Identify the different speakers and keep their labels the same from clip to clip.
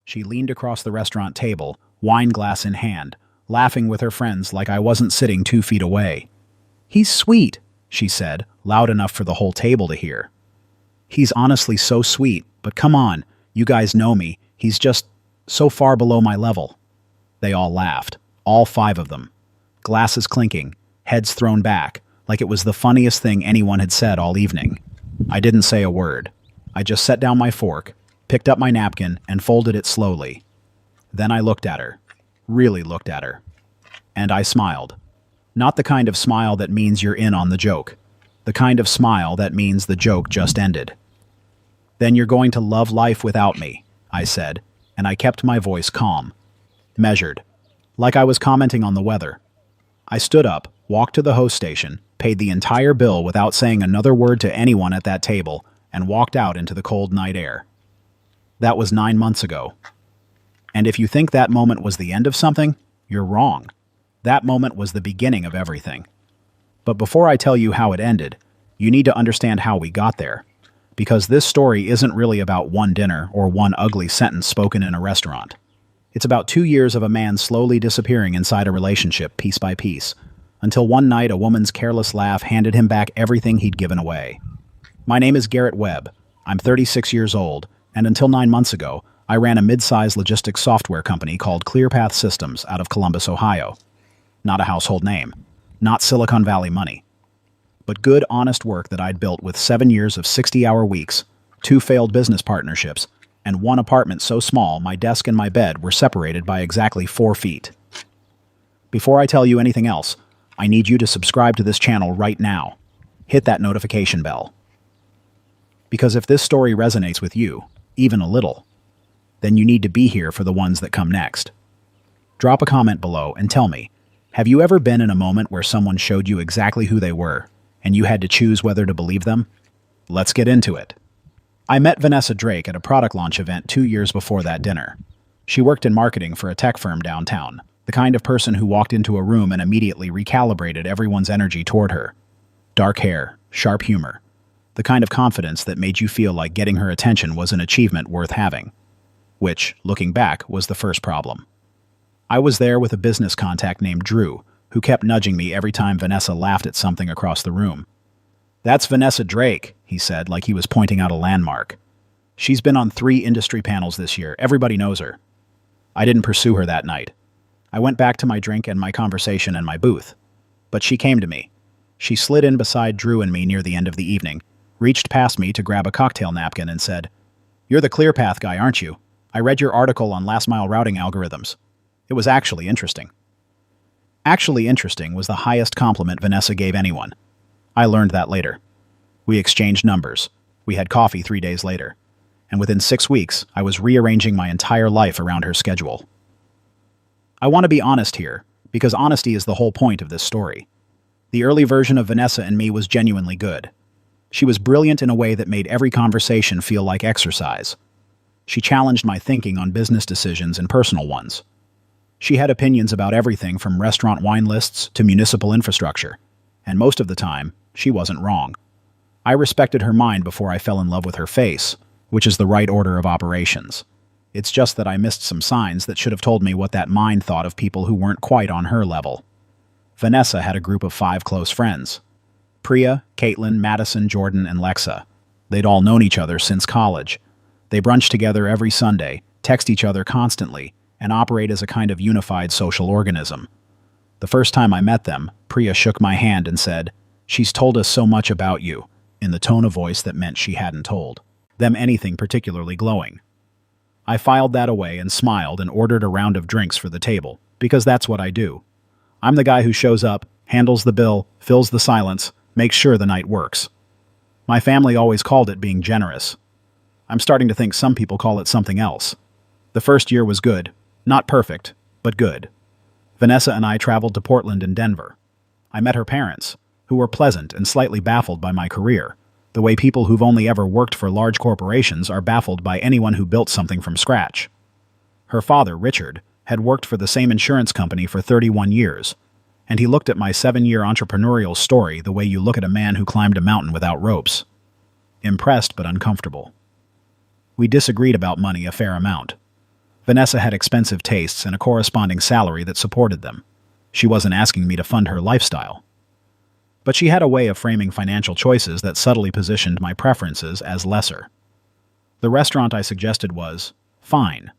Speaker 1: She leaned across the restaurant table, wine glass in hand, laughing with her friends like I wasn't sitting 2 feet away. "He's sweet," she said, loud enough for the whole table to hear. "He's honestly so sweet, but come on, you guys know me, he's just so far below my level." They all laughed, all 5 of them. Glasses clinking, heads thrown back, like it was the funniest thing anyone had said all evening. I didn't say a word. I just set down my fork, picked up my napkin, and folded it slowly. Then I looked at her. Really looked at her. And I smiled. Not the kind of smile that means you're in on the joke. The kind of smile that means the joke just ended. "Then you're going to love life without me," I said, and I kept my voice calm, measured, like I was commenting on the weather. I stood up, walked to the host station, paid the entire bill without saying another word to anyone at that table, and walked out into the cold night air. That was 9 months ago. And if you think that moment was the end of something, you're wrong. That moment was the beginning of everything. But before I tell you how it ended, you need to understand how we got there. Because this story isn't really about one dinner or one ugly sentence spoken in a restaurant. It's about 2 years of a man slowly disappearing inside a relationship piece by piece, until one night a woman's careless laugh handed him back everything he'd given away. My name is Garrett Webb. I'm 36 years old, and until 9 months ago, I ran a mid-sized logistics software company called ClearPath Systems out of Columbus, Ohio. Not a household name. Not Silicon Valley money. But good, honest work that I'd built with 7 years of 60-hour weeks, 2 failed business partnerships, and 1 apartment so small my desk and my bed were separated by exactly 4 feet. Before I tell you anything else, I need you to subscribe to this channel right now. Hit that notification bell. Because if this story resonates with you, even a little, then you need to be here for the ones that come next. Drop a comment below and tell me, have you ever been in a moment where someone showed you exactly who they were, and you had to choose whether to believe them? Let's get into it. I met Vanessa Drake at a product launch event 2 years before that dinner. She worked in marketing for a tech firm downtown, the kind of person who walked into a room and immediately recalibrated everyone's energy toward her. Dark hair, sharp humor, the kind of confidence that made you feel like getting her attention was an achievement worth having. Which, looking back, was the first problem. I was there with a business contact named Drew, who kept nudging me every time Vanessa laughed at something across the room. "That's Vanessa Drake," he said, like he was pointing out a landmark. "She's been on 3 industry panels this year. Everybody knows her." I didn't pursue her that night. I went back to my drink and my conversation and my booth. But she came to me. She slid in beside Drew and me near the end of the evening, reached past me to grab a cocktail napkin and said, "You're the ClearPath guy, aren't you? I read your article on last-mile routing algorithms. It was actually interesting." Actually interesting was the highest compliment Vanessa gave anyone. I learned that later. We exchanged numbers. We had coffee 3 days later. And within 6 weeks, I was rearranging my entire life around her schedule. I want to be honest here, because honesty is the whole point of this story. The early version of Vanessa and me was genuinely good. She was brilliant in a way that made every conversation feel like exercise. She challenged my thinking on business decisions and personal ones. She had opinions about everything from restaurant wine lists to municipal infrastructure, and most of the time, she wasn't wrong. I respected her mind before I fell in love with her face, which is the right order of operations. It's just that I missed some signs that should have told me what that mind thought of people who weren't quite on her level. Vanessa had a group of 5 close friends. Priya, Caitlin, Madison, Jordan, and Lexa. They'd all known each other since college. They brunch together every Sunday, text each other constantly, and operate as a kind of unified social organism. The first time I met them, Priya shook my hand and said, "She's told us so much about you," in the tone of voice that meant she hadn't told them anything particularly glowing. I filed that away and smiled and ordered a round of drinks for the table, because that's what I do. I'm the guy who shows up, handles the bill, fills the silence, makes sure the night works. My family always called it being generous. I'm starting to think some people call it something else. The first year was good. Not perfect, but good. Vanessa and I traveled to Portland and Denver. I met her parents, who were pleasant and slightly baffled by my career, the way people who've only ever worked for large corporations are baffled by anyone who built something from scratch. Her father, Richard, had worked for the same insurance company for 31 years, and he looked at my 7-year entrepreneurial story the way you look at a man who climbed a mountain without ropes. Impressed but uncomfortable. We disagreed about money a fair amount. Vanessa had expensive tastes and a corresponding salary that supported them. She wasn't asking me to fund her lifestyle. But she had a way of framing financial choices that subtly positioned my preferences as lesser. The restaurant I suggested was fine,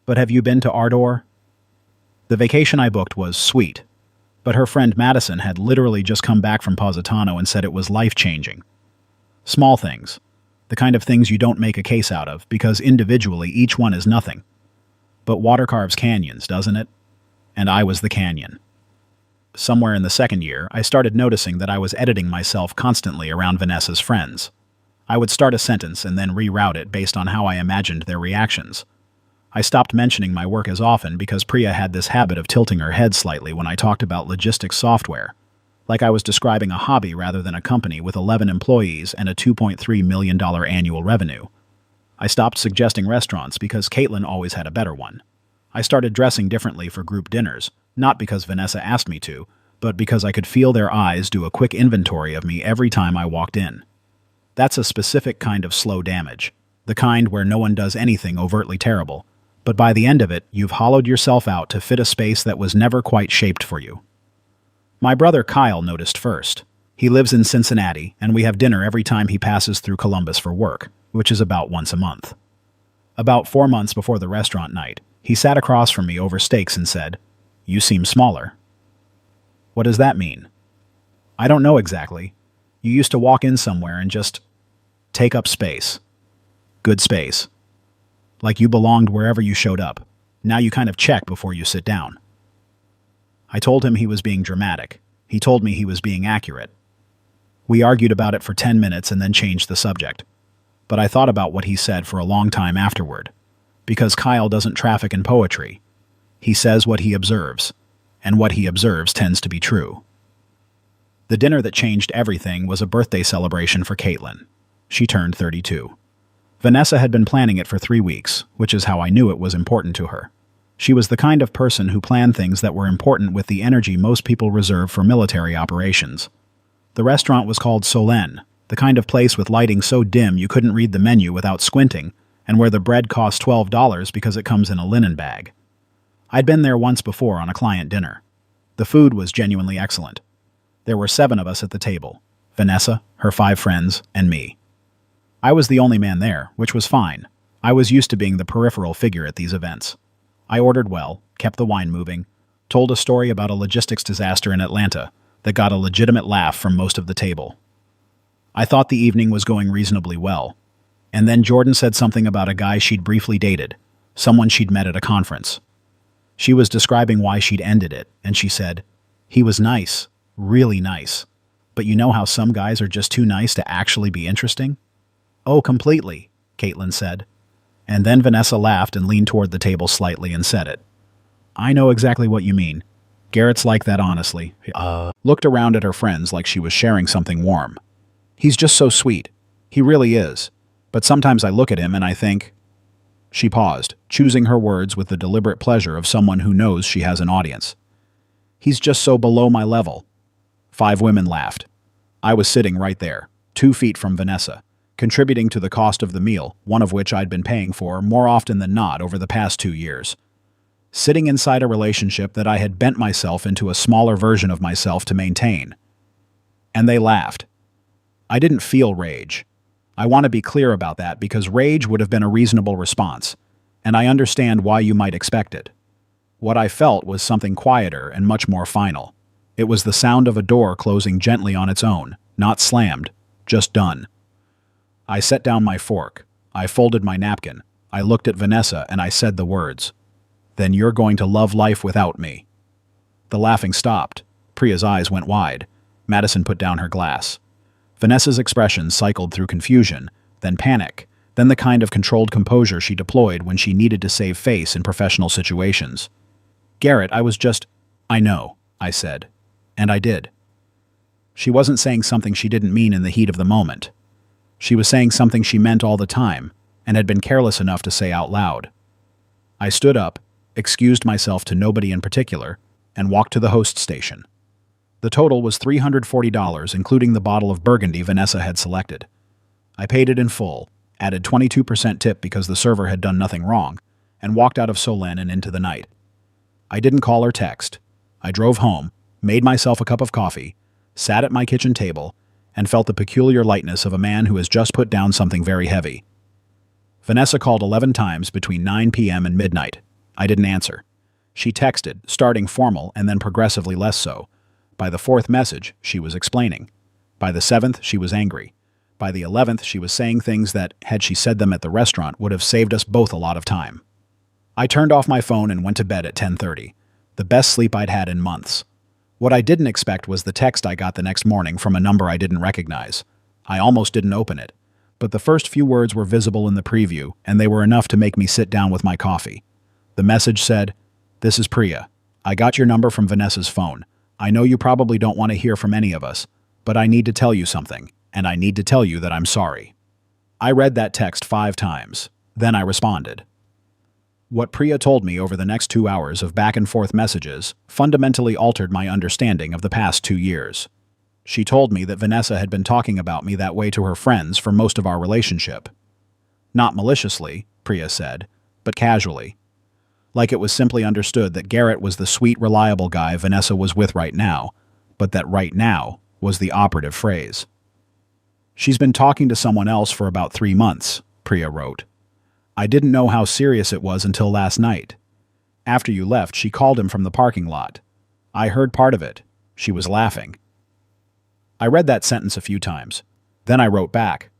Speaker 1: but have you been to Ardor? The vacation I booked was sweet, but her friend Madison had literally just come back from Positano and said it was life-changing. Small things, the kind of things you don't make a case out of because individually each one is nothing. But water carves canyons, doesn't it? And I was the canyon. Somewhere in the second year, I started noticing that I was editing myself constantly around Vanessa's friends. I would start a sentence and then reroute it based on how I imagined their reactions. I stopped mentioning my work as often because Priya had this habit of tilting her head slightly when I talked about logistics software, like I was describing a hobby rather than a company with 11 employees and a $2.3 million annual revenue. I stopped suggesting restaurants because Caitlin always had a better one. I started dressing differently for group dinners, not because Vanessa asked me to, but because I could feel their eyes do a quick inventory of me every time I walked in. That's a specific kind of slow damage, the kind where no one does anything overtly terrible, but by the end of it, you've hollowed yourself out to fit a space that was never quite shaped for you. My brother Kyle noticed first. He lives in Cincinnati, and we have dinner every time he passes through Columbus for work, which is about once a month. About 4 months before the restaurant night, he sat across from me over steaks and said, "You seem smaller." What does that mean? I don't know exactly. You used to walk in somewhere and just take up space. Good space. Like you belonged wherever you showed up. Now you kind of check before you sit down. I told him he was being dramatic. He told me he was being accurate. We argued about it for 10 minutes and then changed the subject. But I thought about what he said for a long time afterward. Because Kyle doesn't traffic in poetry. He says what he observes, and what he observes tends to be true. The dinner that changed everything was a birthday celebration for Caitlin. She turned 32. Vanessa had been planning it for 3 weeks, which is how I knew it was important to her. She was the kind of person who planned things that were important with the energy most people reserve for military operations. The restaurant was called Solène, the kind of place with lighting so dim you couldn't read the menu without squinting, and where the bread cost $12 because it comes in a linen bag. I'd been there once before on a client dinner. The food was genuinely excellent. There were 7 of us at the table: Vanessa, her 5 friends, and me. I was the only man there, which was fine. I was used to being the peripheral figure at these events. I ordered well, kept the wine moving, told a story about a logistics disaster in Atlanta that got a legitimate laugh from most of the table. I thought the evening was going reasonably well. And then Jordan said something about a guy she'd briefly dated, someone she'd met at a conference. She was describing why she'd ended it, and she said, "He was nice, really nice. But you know how some guys are just too nice to actually be interesting?" "Oh, completely," Caitlin said. And then Vanessa laughed and leaned toward the table slightly and said it. "I know exactly what you mean. Garrett's like that, honestly." Looked around at her friends like she was sharing something warm. "He's just so sweet. He really is. But sometimes I look at him and I think..." She paused, choosing her words with the deliberate pleasure of someone who knows she has an audience. "He's just so below my level." 5 women laughed. I was sitting right there, 2 feet from Vanessa, contributing to the cost of the meal, one of which I'd been paying for more often than not over the past 2 years. Sitting inside a relationship that I had bent myself into a smaller version of myself to maintain. And they laughed. I didn't feel rage. I want to be clear about that because rage would have been a reasonable response, and I understand why you might expect it. What I felt was something quieter and much more final. It was the sound of a door closing gently on its own, not slammed, just done. I set down my fork. I folded my napkin. I looked at Vanessa and I said the words, "Then you're going to love life without me." The laughing stopped. Priya's eyes went wide. Madison put down her glass. Vanessa's expression cycled through confusion, then panic, then the kind of controlled composure she deployed when she needed to save face in professional situations. "Garrett, I know," I said. And I did. She wasn't saying something she didn't mean in the heat of the moment. She was saying something she meant all the time, and had been careless enough to say out loud. I stood up, excused myself to nobody in particular, and walked to the host station. The total was $340, including the bottle of Burgundy Vanessa had selected. I paid it in full, added 22% tip because the server had done nothing wrong, and walked out of Solène and into the night. I didn't call or text. I drove home, made myself a cup of coffee, sat at my kitchen table, and felt the peculiar lightness of a man who has just put down something very heavy. Vanessa called 11 times between 9 p.m. and midnight. I didn't answer. She texted, starting formal and then progressively less so. By the 4th message, she was explaining. By the 7th, she was angry. By the 11th, she was saying things that, had she said them at the restaurant, would have saved us both a lot of time. I turned off my phone and went to bed at 10:30, the best sleep I'd had in months. What I didn't expect was the text I got the next morning from a number I didn't recognize. I almost didn't open it, but the first few words were visible in the preview, and they were enough to make me sit down with my coffee. The message said, "This is Priya. I got your number from Vanessa's phone. I know you probably don't want to hear from any of us, but I need to tell you something, and I need to tell you that I'm sorry." I read that text 5 times. Then I responded. What Priya told me over the next 2 hours of back-and-forth messages fundamentally altered my understanding of the past 2 years. She told me that Vanessa had been talking about me that way to her friends for most of our relationship. Not maliciously, Priya said, but casually. Like it was simply understood that Garrett was the sweet, reliable guy Vanessa was with right now, but that right now was the operative phrase. "She's been talking to someone else for about 3 months, Priya wrote. "I didn't know how serious it was until last night. After you left, she called him from the parking lot. I heard part of it. She was laughing." I read that sentence a few times. Then I wrote back,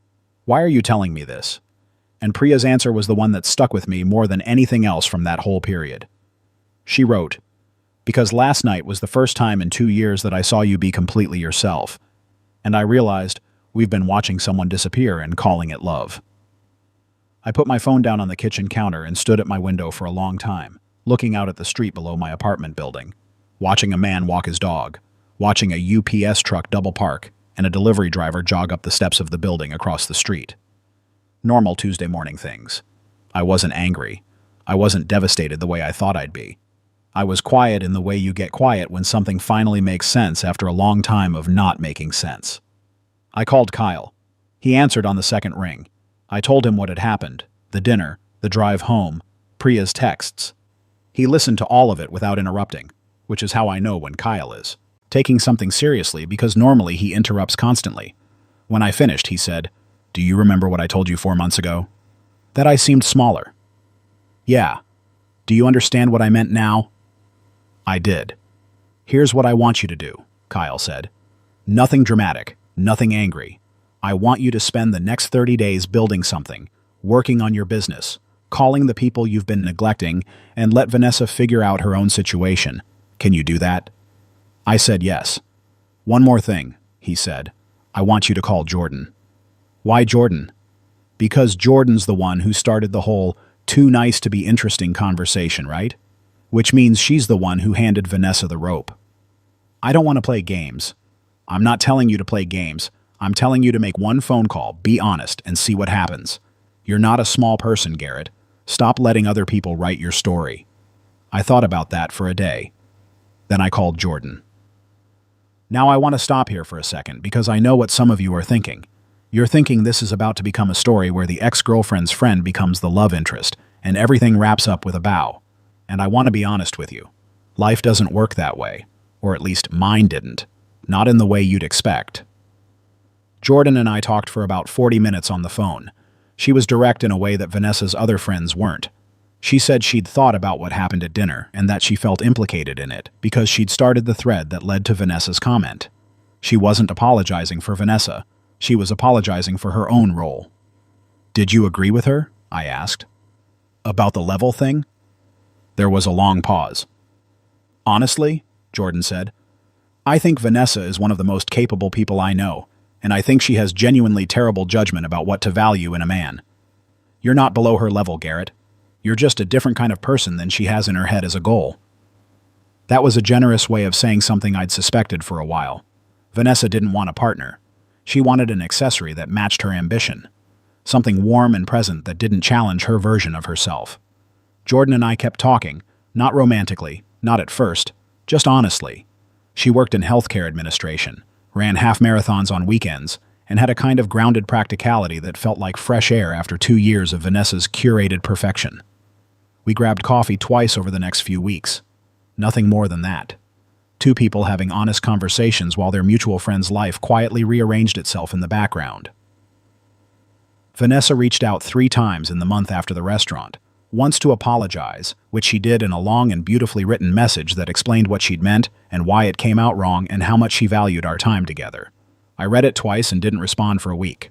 Speaker 1: "Why are you telling me this?" And Priya's answer was the one that stuck with me more than anything else from that whole period. She wrote, "Because last night was the first time in 2 years that I saw you be completely yourself. And I realized we've been watching someone disappear and calling it love." I put my phone down on the kitchen counter and stood at my window for a long time, looking out at the street below my apartment building, watching a man walk his dog, watching a UPS truck double park, and a delivery driver jog up the steps of the building across the street. Normal Tuesday morning things. I wasn't angry. I wasn't devastated the way I thought I'd be. I was quiet in the way you get quiet when something finally makes sense after a long time of not making sense. I called Kyle. He answered on the second ring. I told him what had happened, the dinner, the drive home, Priya's texts. He listened to all of it without interrupting, which is how I know when Kyle is taking something seriously, because normally he interrupts constantly. When I finished, he said, "Do you remember what I told you 4 months ago? That I seemed smaller." "Yeah. Do you understand what I meant now?" I did. "Here's what I want you to do," Kyle said. "Nothing dramatic, nothing angry. I want you to spend the next 30 days building something, working on your business, calling the people you've been neglecting, and let Vanessa figure out her own situation. Can you do that?" I said yes. "One more thing," he said. "I want you to call Jordan." "Why Jordan?" "Because Jordan's the one who started the whole too nice to be interesting conversation, right? Which means she's the one who handed Vanessa the rope." "I don't want to play games." "I'm not telling you to play games. I'm telling you to make one phone call, be honest, and see what happens. You're not a small person, Garrett. Stop letting other people write your story." I thought about that for a day. Then I called Jordan. Now I want to stop here for a second because I know what some of you are thinking. You're thinking this is about to become a story where the ex-girlfriend's friend becomes the love interest and everything wraps up with a bow. And I want to be honest with you. Life doesn't work that way. Or at least mine didn't. Not in the way you'd expect. Jordan and I talked for about 40 minutes on the phone. She was direct in a way that Vanessa's other friends weren't. She said she'd thought about what happened at dinner and that she felt implicated in it because she'd started the thread that led to Vanessa's comment. She wasn't apologizing for Vanessa. She was apologizing for her own role. "Did you agree with her?" I asked. "About the level thing?" There was a long pause. "Honestly," Jordan said, "I think Vanessa is one of the most capable people I know, and I think she has genuinely terrible judgment about what to value in a man. You're not below her level, Garrett. You're just a different kind of person than she has in her head as a goal." That was a generous way of saying something I'd suspected for a while. Vanessa didn't want a partner. She wanted an accessory that matched her ambition. Something warm and present that didn't challenge her version of herself. Jordan and I kept talking, not romantically, not at first, just honestly. She worked in healthcare administration, ran half marathons on weekends, and had a kind of grounded practicality that felt like fresh air after 2 years of Vanessa's curated perfection. We grabbed coffee twice over the next few weeks. Nothing more than that. Two people having honest conversations while their mutual friend's life quietly rearranged itself in the background. Vanessa reached out 3 times in the month after the restaurant, once to apologize, which she did in a long and beautifully written message that explained what she'd meant and why it came out wrong and how much she valued our time together. I read it twice and didn't respond for a week.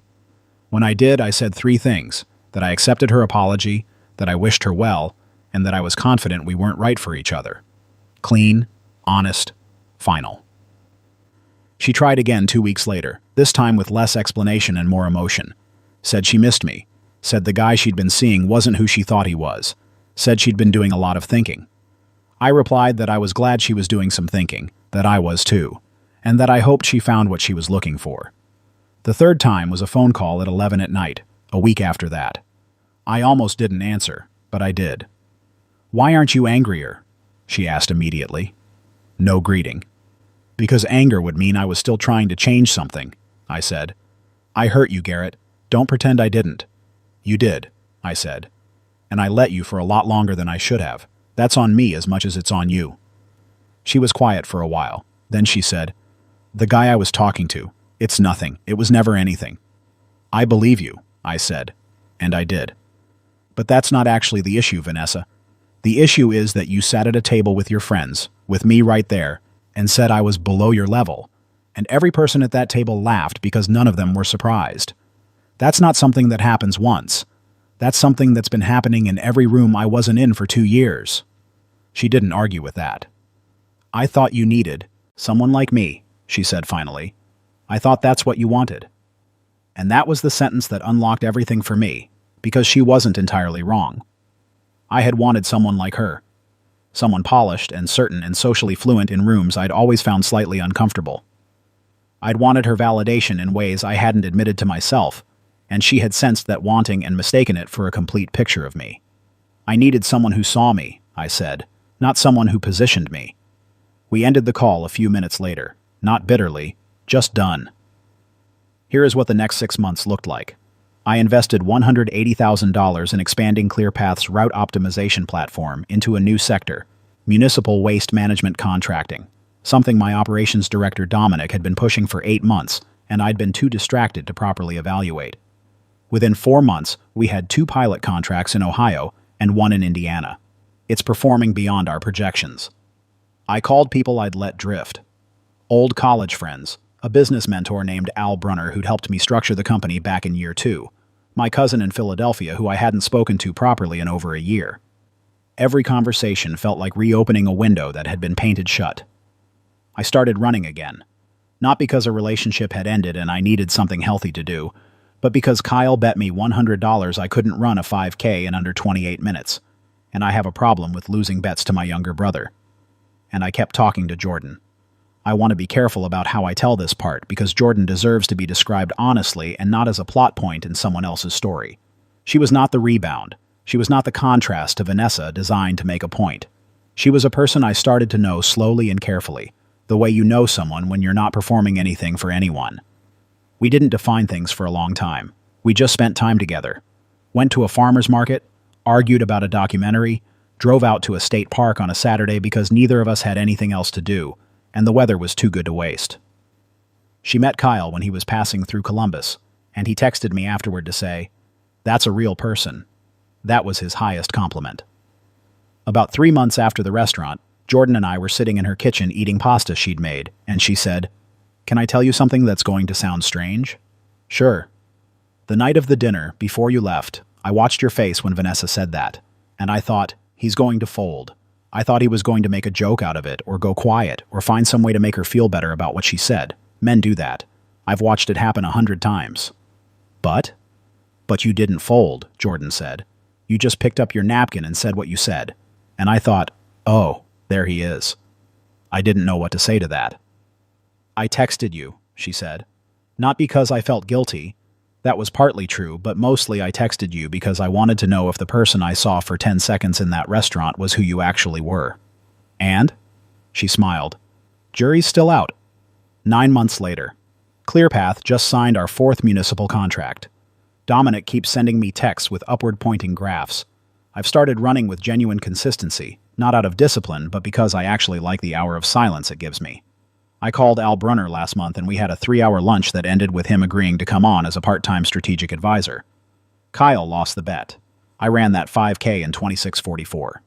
Speaker 1: When I did, I said 3 things: that I accepted her apology, that I wished her well, and that I was confident we weren't right for each other. Clean, honest, final. She tried again 2 weeks later, this time with less explanation and more emotion. Said she missed me. Said the guy she'd been seeing wasn't who she thought he was. Said she'd been doing a lot of thinking. I replied that I was glad she was doing some thinking, that I was too, and that I hoped she found what she was looking for. The 3rd time was a phone call at 11 at night, a week after that. I almost didn't answer, but I did. "Why aren't you angrier?" she asked immediately. No greeting. "Because anger would mean I was still trying to change something," I said. "I hurt you, Garrett. Don't pretend I didn't." "You did," I said. "And I let you for a lot longer than I should have. That's on me as much as it's on you." She was quiet for a while. Then she said, "The guy I was talking to, it's nothing. It was never anything." "I believe you," I said. And I did. "But that's not actually the issue, Vanessa. The issue is that you sat at a table with your friends, with me right there, and said I was below your level. And every person at that table laughed because none of them were surprised. That's not something that happens once. That's something that's been happening in every room I wasn't in for 2 years." She didn't argue with that. "I thought you needed someone like me," she said finally. "I thought that's what you wanted." And that was the sentence that unlocked everything for me, because she wasn't entirely wrong. I had wanted someone like her. Someone polished and certain and socially fluent in rooms I'd always found slightly uncomfortable. I'd wanted her validation in ways I hadn't admitted to myself, and she had sensed that wanting and mistaken it for a complete picture of me. "I needed someone who saw me," I said, "not someone who positioned me." We ended the call a few minutes later, not bitterly, just done. Here is what the next 6 months looked like. I invested $180,000 in expanding ClearPath's route optimization platform into a new sector, municipal waste management contracting, something my operations director Dominic had been pushing for 8 months, and I'd been too distracted to properly evaluate. Within 4 months, we had 2 pilot contracts in Ohio and 1 in Indiana. It's performing beyond our projections. I called people I'd let drift. Old college friends, a business mentor named Al Brunner who'd helped me structure the company back in year 2, my cousin in Philadelphia who I hadn't spoken to properly in over a year. Every conversation felt like reopening a window that had been painted shut. I started running again. Not because a relationship had ended and I needed something healthy to do, but because Kyle bet me $100 I couldn't run a 5K in under 28 minutes, and I have a problem with losing bets to my younger brother. And I kept talking to Jordan. I want to be careful about how I tell this part because Jordan deserves to be described honestly and not as a plot point in someone else's story. She was not the rebound. She was not the contrast to Vanessa designed to make a point. She was a person I started to know slowly and carefully, the way you know someone when you're not performing anything for anyone. We didn't define things for a long time. We just spent time together. Went to a farmer's market, argued about a documentary, drove out to a state park on a Saturday because neither of us had anything else to do, and the weather was too good to waste. She met Kyle when he was passing through Columbus, and he texted me afterward to say, "That's a real person." That was his highest compliment. About 3 months after the restaurant, Jordan and I were sitting in her kitchen eating pasta she'd made, and she said, "Can I tell you something that's going to sound strange?" "Sure." "The night of the dinner, before you left, I watched your face when Vanessa said that, and I thought, he's going to fold. I thought he was going to make a joke out of it, or go quiet, or find some way to make her feel better about what she said. Men do that. I've watched it happen 100 times. But you didn't fold," Jordan said. "You just picked up your napkin and said what you said. And I thought, oh, there he is." I didn't know what to say to that. "I texted you," she said. "Not because I felt guilty. That was partly true, but mostly I texted you because I wanted to know if the person I saw for 10 seconds in that restaurant was who you actually were." "And?" She smiled. "Jury's still out." 9 months later. ClearPath just signed our 4th municipal contract. Dominic keeps sending me texts with upward-pointing graphs. I've started running with genuine consistency, not out of discipline, but because I actually like the hour of silence it gives me. I called Al Brunner last month and we had a 3-hour lunch that ended with him agreeing to come on as a part-time strategic advisor. Kyle lost the bet. I ran that 5K in 26:44.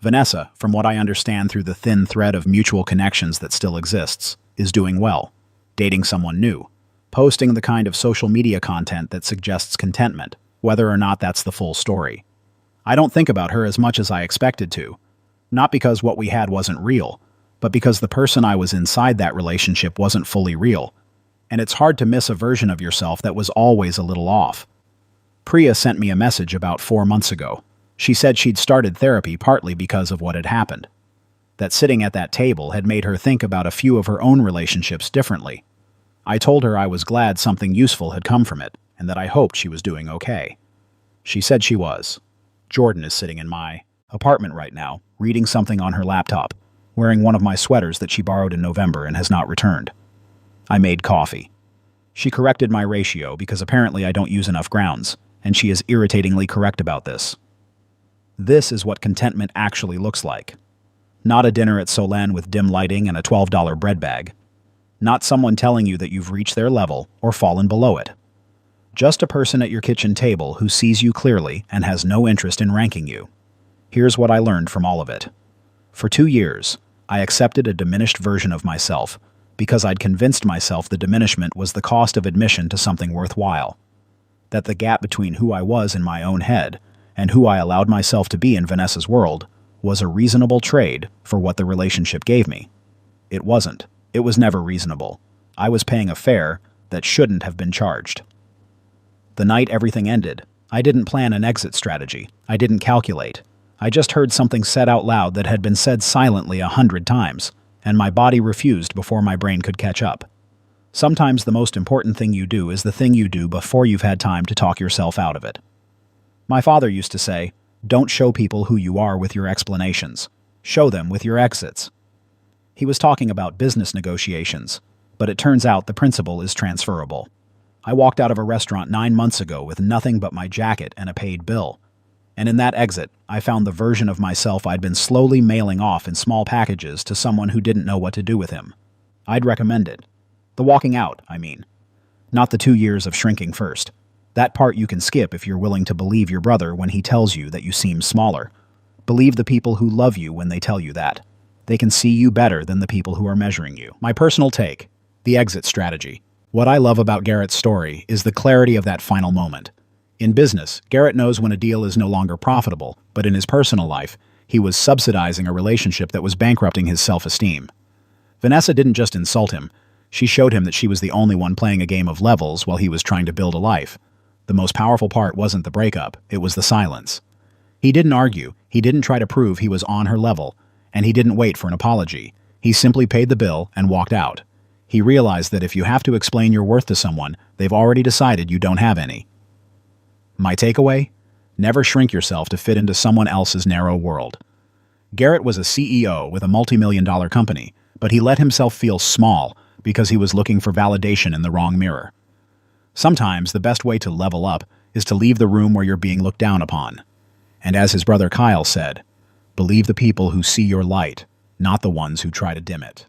Speaker 1: Vanessa, from what I understand through the thin thread of mutual connections that still exists, is doing well, dating someone new, posting the kind of social media content that suggests contentment, whether or not that's the full story. I don't think about her as much as I expected to, not because what we had wasn't real, but because the person I was inside that relationship wasn't fully real, and it's hard to miss a version of yourself that was always a little off. Priya sent me a message about 4 months ago. She said she'd started therapy partly because of what had happened. That sitting at that table had made her think about a few of her own relationships differently. I told her I was glad something useful had come from it, and that I hoped she was doing okay. She said she was. Jordan is sitting in my apartment right now, reading something on her laptop, wearing one of my sweaters that she borrowed in November and has not returned. I made coffee. She corrected my ratio because apparently I don't use enough grounds, and she is irritatingly correct about this. This is what contentment actually looks like. Not a dinner at Solène with dim lighting and a $12 bread bag. Not someone telling you that you've reached their level or fallen below it. Just a person at your kitchen table who sees you clearly and has no interest in ranking you. Here's what I learned from all of it. For 2 years, I accepted a diminished version of myself because I'd convinced myself the diminishment was the cost of admission to something worthwhile. That the gap between who I was in my own head and who I allowed myself to be in Vanessa's world was a reasonable trade for what the relationship gave me. It wasn't. It was never reasonable. I was paying a fare that shouldn't have been charged. The night everything ended, I didn't plan an exit strategy. I didn't calculate. I just heard something said out loud that had been said silently 100 times, and my body refused before my brain could catch up. Sometimes the most important thing you do is the thing you do before you've had time to talk yourself out of it. My father used to say, "Don't show people who you are with your explanations. Show them with your exits." He was talking about business negotiations, but it turns out the principle is transferable. I walked out of a restaurant 9 months ago with nothing but my jacket and a paid bill. And in that exit, I found the version of myself I'd been slowly mailing off in small packages to someone who didn't know what to do with him. I'd recommend it. The walking out, I mean. Not the 2 years of shrinking first. That part you can skip if you're willing to believe your brother when he tells you that you seem smaller. Believe the people who love you when they tell you that. They can see you better than the people who are measuring you. My personal take, the exit strategy. What I love about Garrett's story is the clarity of that final moment. In business, Garrett knows when a deal is no longer profitable, but in his personal life, he was subsidizing a relationship that was bankrupting his self-esteem. Vanessa didn't just insult him. She showed him that she was the only one playing a game of levels while he was trying to build a life. The most powerful part wasn't the breakup, it was the silence. He didn't argue, he didn't try to prove he was on her level, and he didn't wait for an apology. He simply paid the bill and walked out. He realized that if you have to explain your worth to someone, they've already decided you don't have any. My takeaway? Never shrink yourself to fit into someone else's narrow world. Garrett was a CEO with a multi-million-dollar company, but he let himself feel small because he was looking for validation in the wrong mirror. Sometimes the best way to level up is to leave the room where you're being looked down upon. And as his brother Kyle said, believe the people who see your light, not the ones who try to dim it.